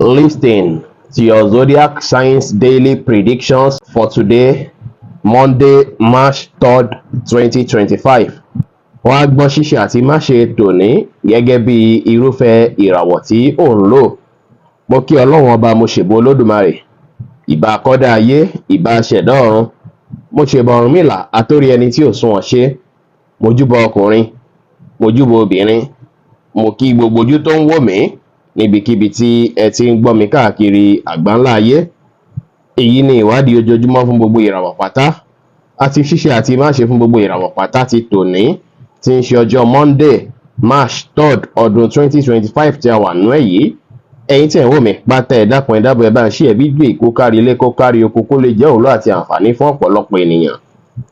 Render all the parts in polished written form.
Listen to your zodiac signs daily predictions for today, Monday, March 3rd, 2025. Wọ́n á gbọ́ ṣíṣe àti máṣe tòní gẹ́gẹ́ bí irúfẹ́ ìràwọ̀ tí ò ń lò. Mo kí Ọlọ́run ọba mo ṣèbà Olódùmarè, ìbà akọ́dá ayé, ìbà aṣẹ̀dá ọ̀run, mo ṣèbà Ọ̀rúnmìlà atórí ẹni tí ò sunwọ̀n ṣe, mo júbà ọkùnrin, mo júbà obìnrin, mo kí gbogbo ojú tó ń wò mí níbikíbi tí ẹ ti ń gbọ́ mi káàkiri àgbáńlá ayé. Èyí ni ìwádìí ojoojúmọ́ fún gbogbo ìràwọ̀ pátá àti ṣíṣe àti máṣe fún gbogbo ìràwọ̀ pátá ti tòní tí ń ṣe ọjọ́ Monday, March 3rd ọdún 2025 tí a wà nú ẹ̀ yìí. Ẹ̀yin tí ẹ̀ ń wò mí pátá ẹ dákun ẹ dábọ̀ ẹ bá ń ṣí ẹ fídíò kó kárí ilé kó kárí oko kó lè jẹ́ òwúlò àti àǹfààní fún ọ̀pọ̀lọpọ̀ ènìyàn.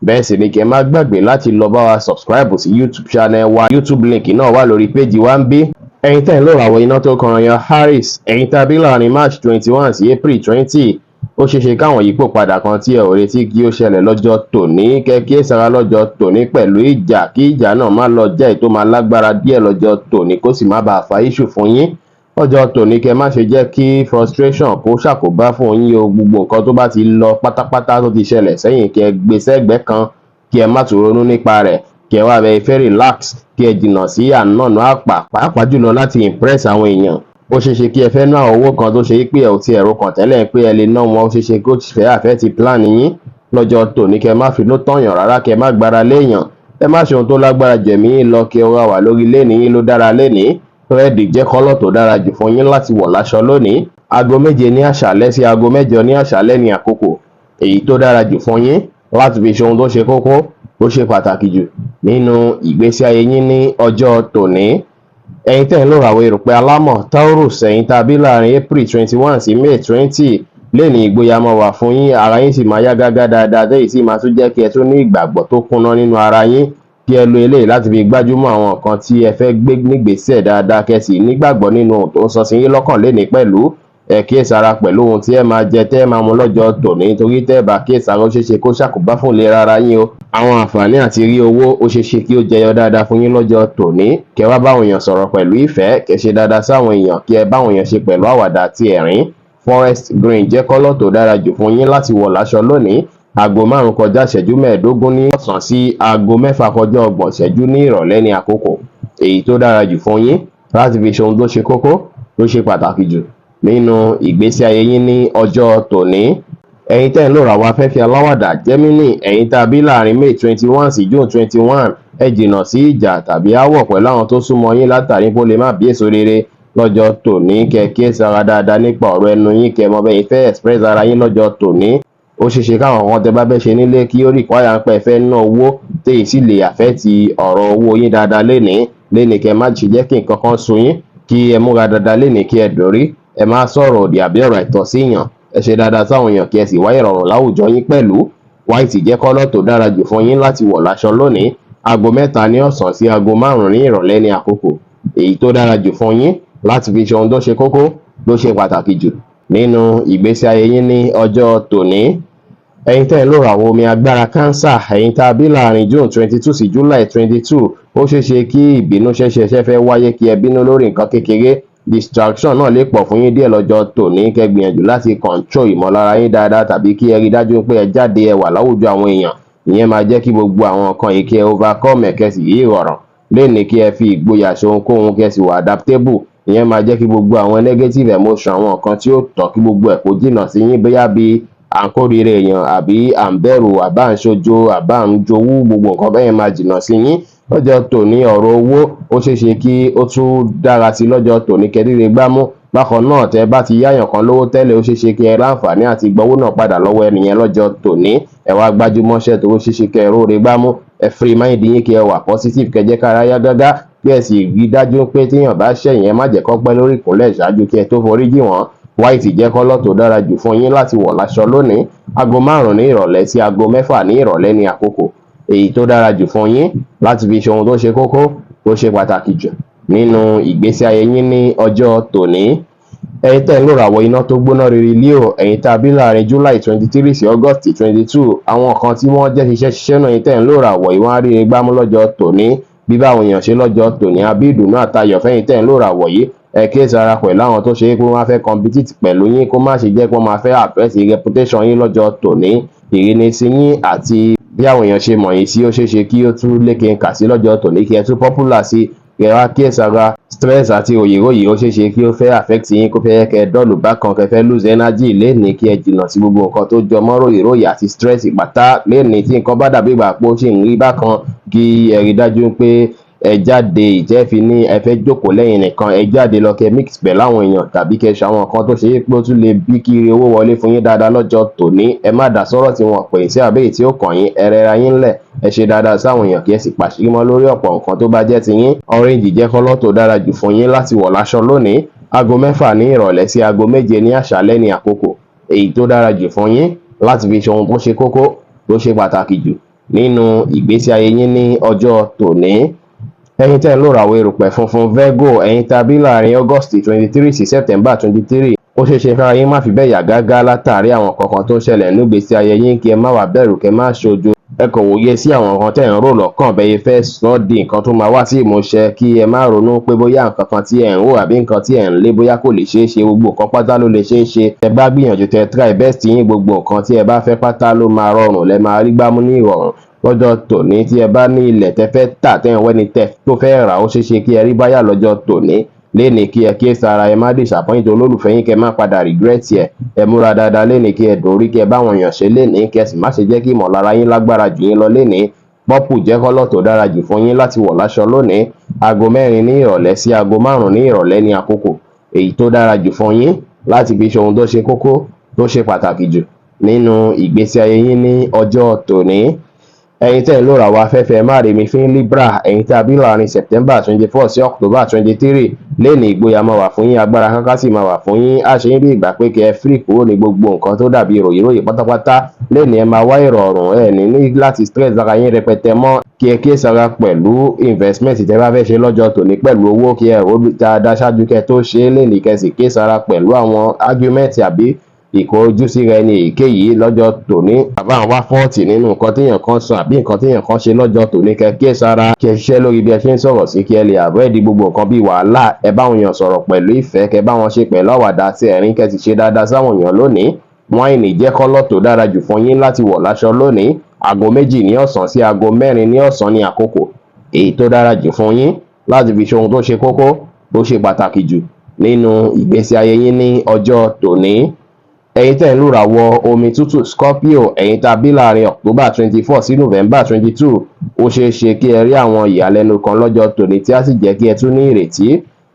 Bẹ́ẹ̀ sì ni kí ẹ má gbàgbé láti lọ bá wa subscribe sí YouTube channel wa. YouTube link náà wà lórí péjì wa ń bí. Ẹ̀yin tẹ́ ń lò ràwọ̀ iná tó kan yan Harris, ẹ̀yin tàbí láàrin March 21 sí April 20, ó ṣeéṣe káwọn yípo padà kan tí ẹ ò retí kí ó ṣẹlẹ̀ lọ́jọ́ tòní. Kẹ́kẹ́ sára lọ́jọ́ tòní pẹ̀lú ìjà kí ìjà náà má lọ jẹ́ ètò máa lágbára díẹ̀ lọ́jọ́ tòní kó sì má bàa fa issue fún yín. Lọ́jọ́ tòní kẹ́ má ṣe jẹ́ kí frustration kó ṣàkóbá fún yín o. Gbogbo nǹkan tó bá ti lọ pátápátá tó ti ṣẹlẹ̀ sẹ́yìn kẹ́ gbé sẹ́gbẹ́ kan kí ẹ má tún ronú nípa rẹ̀, kí ẹ wá bẹ fẹ́ relax, kí ẹ jìnnà sí ànánú àpà pàápàá jùlọ láti impress àwọn èèyàn. Ó ṣeéṣe kí ẹ fẹ́ ná owó kan tó ṣe pé ẹ ò ti ẹ̀rọ kan tẹ́lẹ̀ pé ẹ lè ná wọn. Ó ṣeéṣe kó fẹ́ àfẹ́ ti plan yín. Lọ́jọ́ tòní kẹ́ má fi ló tọ̀yàn rárá, kẹ́ má gbára léèyàn, ẹ má ṣe ohun tó lágbára jẹ̀mí yín lọ, kí ẹ wà lórí léèní yín ló dára lénìí. Rẹ́ẹ̀dì jẹ́ kọ́lọ̀ tó dára jù fún yín láti wọ̀ láṣọ lónìí. Aago 7 ní àṣálẹ́ sí aago 8 ní àṣálẹ́ ní àkókò èyí tó dára jù fún yín láti fi ṣe ohun tó ṣe kókó tó ṣe pàtàkì jù nínú ìgbésí ayé yín ní ọjọ́ tòní. Ẹ̀yin tẹ́ ń lò ràwọ̀ erùpẹ̀ alámọ̀ Taurus, ẹ̀yin tàbí láàrin April 21 sí May 20 lè ní ìgboyà máa wà fún yín, ara yín sì máa yá gágá dáadáa, tẹ́yì sì máa tún jẹ́ kí ẹ tún ní ìgbàgbọ́ tó kúnná nínú ara yín, kí ẹ lo eléyìí láti fi gbájúmọ́ àwọn nǹkan tí ẹ fẹ́ gbé nígbésẹ̀ dáadáa, kẹ́ sì nígbàgbọ́ nínú ohun tó ń sọ sí yín lọ́kàn lénìí pẹ̀lú. Ẹ kíyèsára pẹ̀lú ohun tí ẹ máa jẹ tẹ́ ẹ máa mu lọ́jọ́ tòní, nítorí tẹ́ ẹ bá kíyèsára ó ṣeéṣe kó ṣàkóbá fún ìlera ara yín o. Àwọn àǹfààní àti rí owó ó ṣeéṣe kí ó jẹyọ dáadáa fún yín lọ́jọ́ tòní. Kẹ́ wá báwọn èèyàn sọ̀rọ̀ pẹ̀lú ìfẹ́, kẹ́ ṣe dáadáa sáwọn èèyàn, kí ẹ báwọn èèyàn ṣe pẹ̀lú àwàdà àti ẹ̀rín. Forest green jẹ́ kọ́lọ̀ tó dára jù fún yín láti wọ̀ láṣọ lónìí. Aago 5 kọjá ìṣẹ́jú 15 ní ọ̀sán sí aago 6 kọjá 30 ìṣẹ́jú ní ìrọ̀lẹ́ ní àkókò èyí tó dára jù fún yín láti fi ṣe ohun tó ṣe kókó tó ṣe pàtàkì jù nínú ìgbésí ayé yín ní ọjọ́ tòní. Ẹ̀yin tẹ́ ń lò ràwọ̀ afẹ́fẹ́ aláwàdà Gemini, ẹ̀yin tàbí láàrin May 21 sí June 21, ẹ jìnnà sí ìjà tàbí aáwọ̀ pẹ̀lú àwọn tó súnmọ́ yín látàrí kó lè má bí èso rere lọ́jọ́ tòní. Kẹ́ kíyèsára dáadáa nípa ọ̀rọ̀ ẹnu yín, kẹ́ mọ bẹ́ẹ̀ fẹ́ express ara yín lọ́jọ́ tòní. Ó ṣeéṣe káwọn kan tẹ́ bá fẹ́ ṣe nílé kí ó require pé ẹ fẹ́ ná owó téyì sì lè affect ọ̀rọ̀ owó yín dáadáa lénìí. Kẹ́ má ṣe jẹ́ kí nǹkan kan sú yín, kí ẹ múra dáadáa lénìí, kí ẹ dórí, ẹ má sọ̀rọ̀ òdì àbí ọ̀rọ̀ àìtọ́ sí èèyàn, ẹ ṣe dáadáa sáwọn èèyàn kí ẹ sì wá ìrọ̀rùn láwùjọ yín pẹ̀lú. White jẹ́ kọ́lọ̀ tó dára jù fún yín láti wọ̀ láṣọ lónìí. Aago 3 ní ọ̀sán sí aago 5 ní ìrọ̀lẹ́ ní àkókò èyí tó dára jù fún yín láti fi ṣe ohun tó ṣe kókó tó ṣe pàtàkì jù nínú ìgbésí ayé yín ní ọjọ́ tòní. Ẹ̀yin tẹ́ ń lò ràwọ̀ omi agbára Cancer, ẹ̀yin tàbí láàrin June 22 sí July 22, ó ṣeéṣe kí ìbínú ṣẹ̀ṣẹ̀ fẹ́ wáyé, kí ẹ bínú lórí nǹkan kékeré. Distraction náà lè pọ̀ fún yín díẹ̀ lọ́jọ́ tòní. Kẹ́ gbìyànjú láti control ìmọ̀lára yín dáadáa, tàbí kí ẹ rí dájú pé ẹ jáde ẹ wà láwùjọ àwọn èèyàn. Ìyẹn máa jẹ́ kí gbogbo àwọn nǹkan yìí kí ẹ overcome ẹ̀, kẹ́ sì yí ìrọ̀rùn lénìí, kí ẹ fi ìgboyà ṣe ohunkóhun, kẹ́ sì wà adaptable. Ìyẹn máa jẹ́ kí gbogbo àwọn negative emotion, àwọn nǹkan tí ó tọ́ kí gbogbo ẹ̀ kó jìnnà sí yín, bóyá bí à ń kórìíra èèyàn àbí à ń bẹ̀rù àbá ń ṣojo àbá ń jowú, gbogbo nǹkan bẹ́ẹ̀ máa jìnnà sí yín. Lọ́jọ́ tòní ọ̀rọ̀ owó ó ṣeéṣe kí ó tún dára sí lọ́jọ́ tòní, kẹ́ ríre gbámú. Bákan náà tẹ́ bá ti yáyàn kan lówó tẹ́lẹ̀, ó ṣeéṣe kí ẹ láǹfààní àti gbowó náà padà lọ́wọ́ ẹnìyẹn lọ́jọ́ tòní. Ẹ wá gbájúmọ́ṣẹ́ tó ṣeéṣe kẹ́ ẹ róore gbámú. Ẹ free mind yín, kí ẹ wà positive, kẹ́ jẹ́ kára yá gágá, kí ẹ sì rí dájú pé téèyàn bá ṣẹ̀yìn ẹ má jẹ́ kó pẹ́ lórí ìkúnlẹ̀ ṣáájú kí ẹ tó forí jì wọ́n. White jẹ́ kọ́lọ̀ tó dára jù fún yín láti wọ̀ láṣọ lónìí. Aago 5 ní ìrọ̀lẹ́ sí aago 6 ní ìrọ̀lẹ́ ní àkókò èyí tó dára jù fún yín láti fi ṣe ohun tó ṣe kókó tó ṣe pàtàkì jù nínú ìgbésí ayé yín ní ọjọ́ tòní. Ẹ̀yin tẹ́ ń lò ràwọ̀ iná tó gbóná rere Leo, ẹ̀yin tàbí láàrin July 23 sí August 22, àwọn kan tí wọ́n jẹ́ ṣiṣẹ́ náà, ẹ̀yin tẹ́ ń lò ràwọ̀ yìí wọ́n á ríre gbámú lọ́jọ́ tòní. Bí báwọn èèyàn ṣe lọ́jọ́ tòní, àbí ìdùnnú àtayọ̀ fẹ́yìn tẹ́ ń lò ràwọ̀ yìí ẹ kíyèsára pẹ̀lú àwọn tó ṣe é pé wọ́n á fẹ́ compete pẹ̀lú yín, kó má ṣe jẹ́ pé wọ́n máa fẹ́ affect reputation yín lọ́jọ́ tòní. Ìrínisí yín àti bí àwọn èèyàn ṣe mọ̀ yín sí ó ṣeé ṣe kí ó tún lékenkà sí lọ́jọ́ tòní, kí ẹ tún popular sí. Kẹ wá kíyèsára stress àti òyìròyì ó ṣeé ṣe kí ó fẹ́ affect yín, kó fẹ́ kẹ́ dọ́ọ̀lù bákan, kẹ́ fẹ́ lose energy lénìí, kí ẹ jìnnà sí gbogbo nǹkan tó jọ mọ́ ròyìròyì àti stress pátá. Lénìí tí nǹkan bá dàbí ìgbà pé ó ṣì ń rí bákan, kí ẹ rí dájú pé ẹ jáde ìjẹ́fi ní ẹ fẹ́ jókòó lẹ́yìn nìkan, ẹ jáde lọ kẹ́ mix pẹ̀lú àwọn èèyàn, tàbí kẹ́ ṣe àwọn nǹkan tó ṣe é pé ó tún lè bí kí owó wọlé fún yín dáadáa lọ́jọ́ tòní. Ẹ má dá sọ́rọ̀ tí wọ́n pè sí àbẹ́yìí tí ó kàn yín, ẹ rẹra yín lẹ̀, ẹ ṣe dáadáa sáwọn èèyàn, kí ẹ sì pàṣírí mọ́ lórí ọ̀pọ̀ nǹkan tó bá jẹ́ ti yín. Orange jẹ́ kọ́lọ́ tó dára jù fún yín láti wọ̀ láṣọ lónìí. Aago 6 ní ìrọ̀lẹ́ sí aago 7 ní àṣálẹ́ ní àkókò èyí tó dára jù fún yín láti fi ṣe ohun tó ṣe kókó, tó ṣe pàtàkì jù nínú ìgbésí ayé yín ní ọjọ́ tòní. Ẹ̀yin tẹ́ ń lò ràwọ̀ erùpẹ̀ funfun Virgo, ẹ̀yin tàbí láàrin August 23 sí September 23, ó ṣeé ṣe kára yín má fi bẹ́ẹ̀ yá gágá látàrí àwọn kankan tó ń ṣẹlẹ̀ nínú ìgbésí ayé yín, kí ẹ má wá bẹ̀rù, kẹ́ má ṣojo. Ẹ kàn wòye sí àwọn nǹkan tẹ́ ń rò lọ́kàn bẹ́ẹ̀ fẹ́ sọ di nǹkan tó máa wá sí ìmúṣẹ, kí ẹ má ronú pé bóyá nǹkan kan tí ẹ ń rò àbí nǹkan tí ẹ ń lé bóyá kò lè ṣeé ṣe. Gbogbo nǹkan pátá ló lè ṣeé ṣe. Ẹ bá gbìyànjú tẹ́ try best yín, gbogbo nǹkan tí ẹ bá fẹ́ pátá ló máa rọrùn, lẹ máa rí gbámú ní ìrọ̀rùn lọ́jọ́ tòní. Tí ẹ bá ní ilẹ̀ tẹ́ fẹ́ tà, tẹ́ ń wẹ́ni tẹ́ tó fẹ́ rà, ó ṣeé ṣe kí ẹ rí báyà lọ́jọ́ tòní. Lénìí kí ẹ kíyèsára, ẹ má disappoint olólùfẹ́ yín, kẹ́ má padà regret ẹ̀. Ẹ múra dáadáa lénìí, kí ẹ dórí, kí ẹ bá àwọn èèyàn ṣe lénìí, kí ẹ sì má ṣe jẹ́ kí ìmọ̀lára yín lágbára jù yín lọ lénìí. Purple jẹ́ kọ́lọ̀ tó dára jù fún yín láti wọ̀ láṣọ lónìí. Aago 4 ní ìrọ̀lẹ́ sí aago 5 ní ìrọ̀lẹ́ ní àkókò èyí tó dára jù fún yín láti fi ṣe ohun tó ṣe kókó, tó ṣe pàtàkì jù nínú ìgbésí ayé yín ní ọjọ́ tòní. Ẹ̀yin tẹ́ ń lò ràwọ̀ afẹ́fẹ́ Márèmí fún Libra, ẹ̀yin tàbí láàrin September 24 sí October 23, lénìí ìgboyà máa wà fún yín, agbára káká sì máa wà fún yín. Á ṣe yín bí ìgbà pé kẹ́ ẹ free kúrò ní gbogbo nǹkan tó dàbí ròyìnròyìn pátápátá. Lénìí ẹ máa wá ìrọ̀rùn, ẹ ní láti stress ara yín rẹpẹtẹ mọ́. Kí ẹ kíyèsára pẹ̀lú investment tẹ́ bá fẹ́ ṣe lọ́jọ́ tòní pẹ̀lú owó, kí ẹ rò dáadáa ṣáájú kẹ́ tó ṣe é. Lénìí kẹ́ sì kíyèsára pẹ̀lú àwọn argument àbí ìkọjú síra ẹni èyíkéyìí lọ́jọ́ tòní. Bàbá àwọn wá fọ́ọ̀tì nínú nǹkan téèyàn kan sọ àbí nǹkan téèyàn kan ṣe lọ́jọ́ tòní. Kẹ́ kíyèsára, kí ẹ ṣiṣẹ́ lórí bí ẹ ṣe ń sọ̀rọ̀ sí, kí ẹ lè avoid gbogbo nǹkan bí wàhálà. Ẹ bá àwọn èèyàn sọ̀rọ̀ pẹ̀lú ìfẹ́, kẹ́ bá wọn ṣe pẹ̀lú àwàdà àti ẹ̀rín, kẹ́ sì ṣe dáadáa sáwọn èèyàn lónìí. Wáìnì jẹ́ kọ́lọ̀ tó dára jù fún yín láti wọ̀ láṣọ lónìí. Aago 2 ní ọ̀sán sí aago 4 ní ọ̀sán ní àkókò èyí tó dára jù fún yín láti fi ṣe ohun tó ṣe kókó, tó ṣe pàtàkì jù nínú ìgbésí ayé yín ní ọjọ́ tòní. Ẹ̀yin tẹ́ ń lò ràwọ̀ omi tútù Scorpio, ẹ̀yin tàbí láàrin October 24 sí November 22, ó ṣeé ṣe kí ẹ rí àwọn ìyàlẹ́nu kan lọ́jọ́ tòní tí á sì jẹ́ kí ẹ tún ní ìrètí.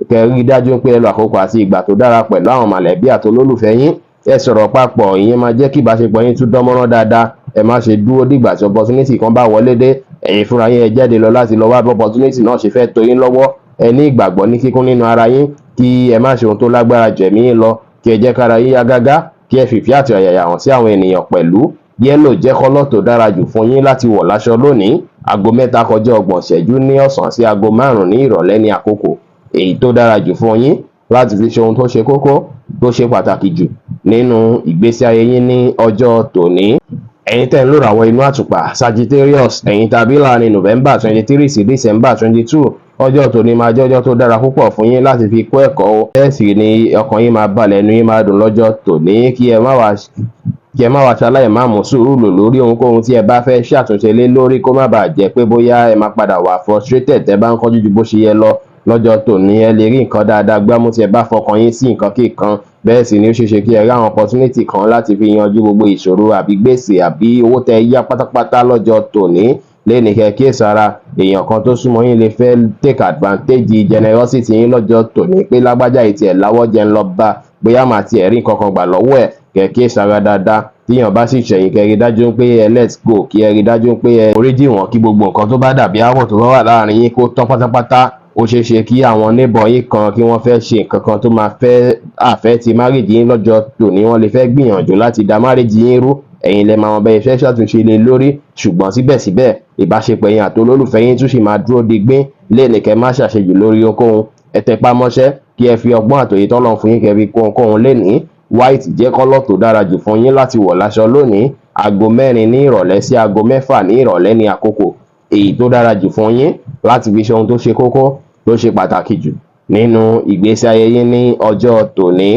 Kẹ́ rí dájú pé ẹ lo àkókò àti ìgbà tó dára pẹ̀lú àwọn mọ̀lẹ́bí àti olólùfẹ́ yín. Ẹ sọ̀rọ̀ papọ̀, ìyẹn máa jẹ́ kí ìbáṣepọ̀ yín tún dánmọ́rán dáadáa. Ẹ má ṣe dúró dìgbà tí opportunity kan bá wọlé dé. Ẹ̀yin fúnra yín ẹ jáde lọ láti lọ wá bí opportunity náà ṣe fẹ́ tó yín lọ́wọ́. Ẹ ní ìgbàgbọ́ ní kíkún nínú ara yín, kí ẹ má ṣe ohun tó lágbára jù ẹ̀mí yín lọ. Kí ẹ jẹ́ kára yín yá gágá, kí ẹ fìfẹ́ àti ọ̀yàyà hàn sí àwọn ènìyàn pẹ̀lú. Yẹ́lò jẹ́ kọ́lọ̀ tó dára jù fún yín láti wọ̀ láṣọ lónìí. Aago 3 kọjá 30 ìṣẹ́jú ní ọ̀sán sí aago 5 ní ìrọ̀lẹ́ ní àkókò èyí tó dára jù fún yín láti fi ṣe ohun tó ṣe kókó, tó ṣe pàtàkì jù nínú ìgbésí ayé yín ní ọjọ́ tòní. Ẹ̀yin tẹ́ ń lò ràwọ̀ inú àtùpà Sagittarius, ẹ̀yin tàbí láàrin November 23 sí December 22, ọjọ́ tòní máa jẹ́ ọjọ́ tó dára púpọ̀ fún yín láti fi kọ́ ẹ̀kọ́ o. Bẹ́ẹ̀ sì ni ọkàn yín máa balẹ̀, inú yín máa dùn lọ́jọ́ tòní. Kí ẹ má wá ṣaláì má mú sùúrù lò lórí ohunkóhun tí ẹ bá fẹ́ ṣàtúnṣe lé lórí, kó má bàa jẹ́ pé bóyá ẹ máa padà wà frustrated tẹ́ bá ń kánjú ju bó ṣe yẹ lọ lọ́jọ́ tòní. Ẹ lè rí nǹkan dáadáa gbámú tí ẹ bá fọkàn yín sí nǹkan kíkan. Bẹ́ẹ̀ sì ni ó ṣeé ṣe kí ẹ rí àwọn opportunity kan láti fi yanjú gbogbo ìṣòro àbí gbèsè àbí owó tẹ́ yá pátápátá lọ́jọ́ tòní. Lénìí kẹ́ kíyèsára, èèyàn kan tó súnmọ́ yín lè fẹ́ take advantage generosity yín lọ́jọ́ tòní, pé lágbájá yìí tiẹ̀ láwọ́ jẹ́ ń lọ bá, bóyá màá tiẹ̀ rí nǹkan kan gbà lọ́wọ́ ẹ̀. Kẹ́ kíyèsára dáadáa. Tíyàn bá sì ṣẹ̀yìn, kẹ́ rí dájú pé ẹ let go, kí ẹ rí dájú pé ẹ foríjì wọ́n, kí gbogbo nǹkan tó bá dàbí aáwọ̀ tó bá wà láàrin yín kó tán pátápátá. Ó ṣeé ṣe kí àwọn neighbor yín kan kí wọ́n fẹ́ ṣe nǹkan kan tó máa fẹ́ affect marriage yín lọ́jọ́ tòní. Wọ́n lè fẹ́ gbìyànjú láti da marriage yín rú. Ẹ̀yin lẹ máa mọ bẹ́ẹ̀ fẹ́ ṣàtúnṣe lé lórí, ṣùgbọ́n síbẹ̀síbẹ̀ ìbáṣepọ̀ yín àti olólùfẹ́ yín tún sì máa dúró digbín. Lénìí kẹ́ má ṣàṣejù lórí ohunkóhun. Ẹ tẹpá mọ́ṣẹ́, kí ẹ fi ọgbọ́n àtòyè tọ́lọ́run fún yín kẹ́ fi kó ohunkóhun lénìí. White jẹ́ kọ́lọ̀ tó dára jù fún yín láti wọ̀ láṣọ lónìí. Aago 4 ní ìrọ̀lẹ́ sí aago 6 ní ìrọ̀lẹ́ ní àkókò èyí tó dára jù fún yín láti fi ṣe ohun tó ṣe kókó, tó ṣe pàtàkì jù nínú ìgbésí ayé yín ní ọjọ́ tòní.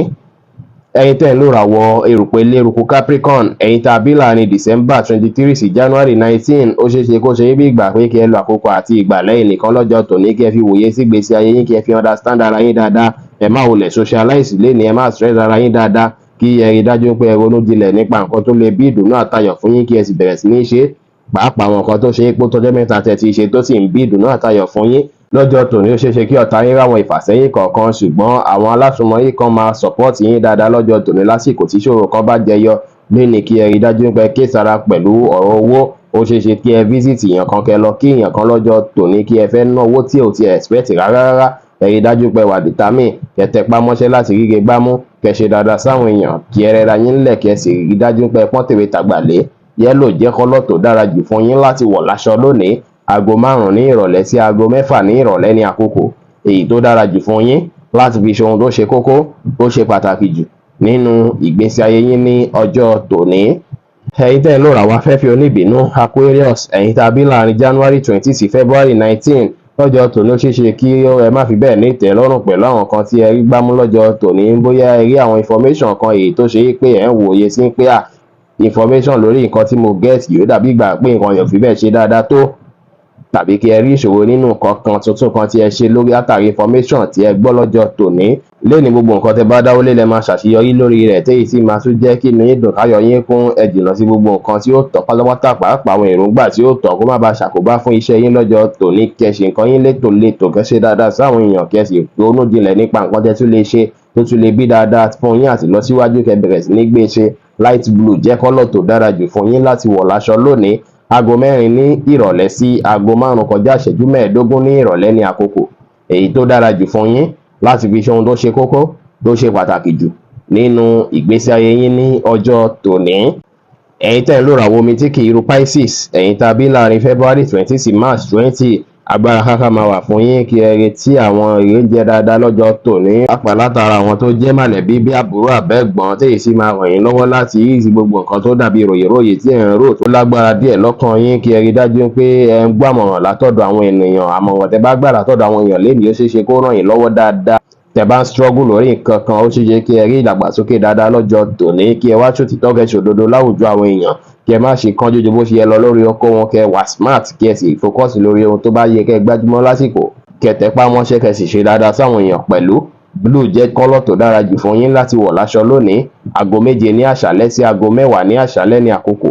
Ẹ̀yin tẹ́ ń lò ràwọ̀ erùpẹ̀ eléruku Capricorn, ẹ̀yin tá a bí láàrin December 23 sí January 19, ó ṣeé ṣe kó ṣe bí ìgbà pé kí ẹ lo àkókò àti ìgbà lẹ́yìn nìkan lọ́jọ́ tòní kí ẹ fi wòye sí ìgbésí ayé yín, kí ẹ fi understand ara yín dáadáa. Ẹ má wulẹ̀ socialize lénìí, ẹ má stress ara yín dáadáa, kí ẹ rí dájú pé ẹ ronú jinlẹ̀ nípa nǹkan tó lè bí ìdùnnú àtayọ̀ fún yín, kí ẹ sì bẹ̀rẹ̀ sí ní ṣe pàápàá àwọn nǹkan tó ṣe é pé tọ́jọ́ mẹ́ta tẹ́ ti ṣe tó sì ń bí ìdùnnú àtayọ̀ fún yín. Lọ́jọ́ tòní ó ṣeé ṣe kí ọ̀tá yín ráwọn ìfàsẹ́yìn kọ̀ọ̀kan, ṣùgbọ́n àwọn alásùnmọ́ yín kan máa support yín dáadáa lọ́jọ́ tòní lásìkò tí ìṣòro kan bá jẹyọ. Lénìí kí ẹ rí dájú pé kéésara pẹ̀lú ọ̀rọ̀ owó. Ó ṣeé ṣe kí ẹ visit èèyàn kan, kẹ́ lọ kí èèyàn kan lọ́jọ́ tòní kí ẹ fẹ́ ná owó tí ò ti expect rárá. Ẹ rí dájú pé wà determine, kẹ́ tẹpá mọ́ṣẹ́ láti ríre gbámú, kẹ́ ṣe dáadáa sáwọn èèyàn, kí ẹ rẹra yín ńlẹ̀, kí ẹ sì rí dájú pé pọ́n tèwe tàgbàlé. Yẹ́lò jẹ́ kọ́lọ̀ tó dára jù fún yín láti wọ̀ láṣọ lónìí. Aago 5 ní ìrọ̀lẹ́ sí aago 6 ní ìrọ̀lẹ́ ní àkókò èyí tó dára jù fún yín láti fi ṣe ohun tó ṣe kókó, tó ṣe pàtàkì jù nínú ìgbésí ayé yín ní ọjọ́ tòní. Ẹ̀yin tẹ́ ń lò ràwọ̀ afẹ́fẹ́ oníbínú Aquarius, ẹ̀yin tá a bí láàrin January 20 sí February 19, lọ́jọ́ tòní ó ṣeé ṣe kí ẹ má fi bẹ́ẹ̀ ní ìtẹ́lọ́rùn pẹ̀lú àwọn kan tí ẹ rí gbámú lọ́jọ́ tòní. Bóyá ẹ rí àwọn information kan èyí tó ṣe é pé ẹ̀ ń wòye sí pé information lórí nǹkan tí mo get yìí ó dàbí ìgbà pé nǹkan yẹn ò fi bẹ́ẹ̀ ṣe dáadáa tó, tàbí kí ẹ rí ìṣòro nínú nǹkan kan tuntun kan tí ẹ ṣe lórí àtàrí information tí ẹ gbọ́ lọ́jọ́ tòní. Lénìí gbogbo nǹkan tẹ́ bá dáwọ́lé lẹ máa ṣàṣeyọrí lórí rẹ̀, téyì sì máa tún jẹ́ kí inú yín dùn, káyọ̀ yín kún. Ẹ jìnnà sí gbogbo nǹkan tí ó tọ́ pátápátá, pàápàá àwọn èròǹgbà tí ó tọ́ kó má bàa ṣàkóbá fún iṣẹ́ yín lọ́jọ́ tòní. Kí ẹ ṣe nǹkan yín létòlétò, kẹ́ ṣe dáadáa sáwọn èèyàn, kí ẹ sì ronú jinlẹ̀ nípa nǹkan tẹ́ tún lè ṣe tó tún lè bí dáadáa fún yín àti lọ síwájú. Kẹ́ bẹ̀rẹ̀ sí ní gbé ṣe. Light blue jẹ́ kọ́lọ̀ tó dára jù fún yín láti wọ̀ láṣọ lónìí. Aago 4 ní ìrọ̀lẹ́ sí aago 5 kọjá ìṣẹ́jú 15 ní ìrọ̀lẹ́ ní àkókò èyí tó dára jù fún yín láti fi ṣe ohun tó ṣe kókó, tó ṣe pàtàkì jù nínú ìgbésí ayé yín ní ọjọ́ tòní. Ẹ̀yin tẹ́ ń lò ràwọ̀ omi tí kì í ru Pisces, ẹ̀yin tá a bí láàrin February 20 sí March 20, agbára káká máa wà fún yín, kí ẹ retí àwọn ìrẹ́jẹ dáadáa lọ́jọ́ tòní, pàápàá látara àwọn tó jẹ́ mọ̀lẹ́bí bí àbúrò àbẹ́gbọ́n, téyì sì máa ràn yín lọ́wọ́ láti yí gbogbo nǹkan tó dàbí ròyèròyè tí ẹ̀ ń rò tó lágbára díẹ̀ lọ́kàn yín. Kí ẹ rí dájú pé ẹ ń gbọ́ àmọ̀ràn látọ̀dọ̀ àwọn ènìyàn. Àmọ̀ràn tẹ́ bá gbà látọ̀dọ̀ àwọn èèyàn lénìí ó ṣeé ṣe kó ràn yín lọ́wọ́ dáadáa. Tẹ́ bá ń struggle lórí nǹkan kan, ó ṣeé ṣe kí ẹ rí ìdàgbàsókè dáadáa lọ́jọ́ tòní. Kí ẹ wá ṣòtítọ́, kẹ́ ṣòdodo láwùjọ àwọn èèyàn, kí ẹ má ṣe kánjú ju bó ṣe yẹ lọ lórí ọkọ wọn. Kẹ́ wà smart, kí ẹ sì focus lórí ohun tó bá yẹ kẹ́ gbájúmọ́ lásìkò. Kẹ́ tẹpá mọ́ṣẹ́, kẹ́ sì ṣe dáadáa sáwọn èèyàn pẹ̀lú. Blue jẹ́ kọ́lọ̀ tó dára jù fún yín láti wọ̀ láṣọ lónìí. Aago 7 ní àṣálẹ́ sí aago 10 ní àṣálẹ́ ní àkókò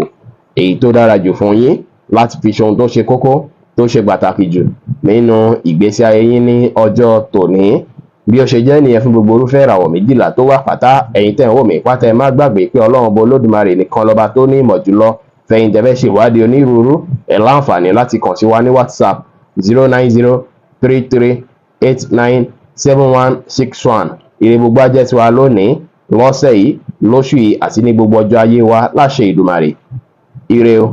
èyí tó dára jù fún yín láti fi ṣe ohun tó ṣe kókó, tó ṣe pàtàkì jù nínú ìgbésí ayé yín ní ọjọ́ tòní. Bí ó ṣe jẹ́ nìyẹn fún gbogbo irúfẹ́ ìràwọ̀ 12 tó wà pátá. Ẹ̀yin tẹ́ ń wò mí pátá, ẹ má gbàgbé pé Ọlọ́run Ọba Olódùmarè nìkan lọ́ba tó ní ìmọ̀ jùlọ. Fẹ̀yìn tẹ́ fẹ́ ṣe ìwádìí onírúurú, ẹ láǹfààní láti kàn sí wa ní WhatsApp 09033897161. Ire gbogbo á jẹ́ tiwa lónìí, lọ́sẹ̀ yìí, lóṣù yìí àti ní gbogbo ọjọ́ ayé wa láṣẹ Ìdùmarè. Ire o.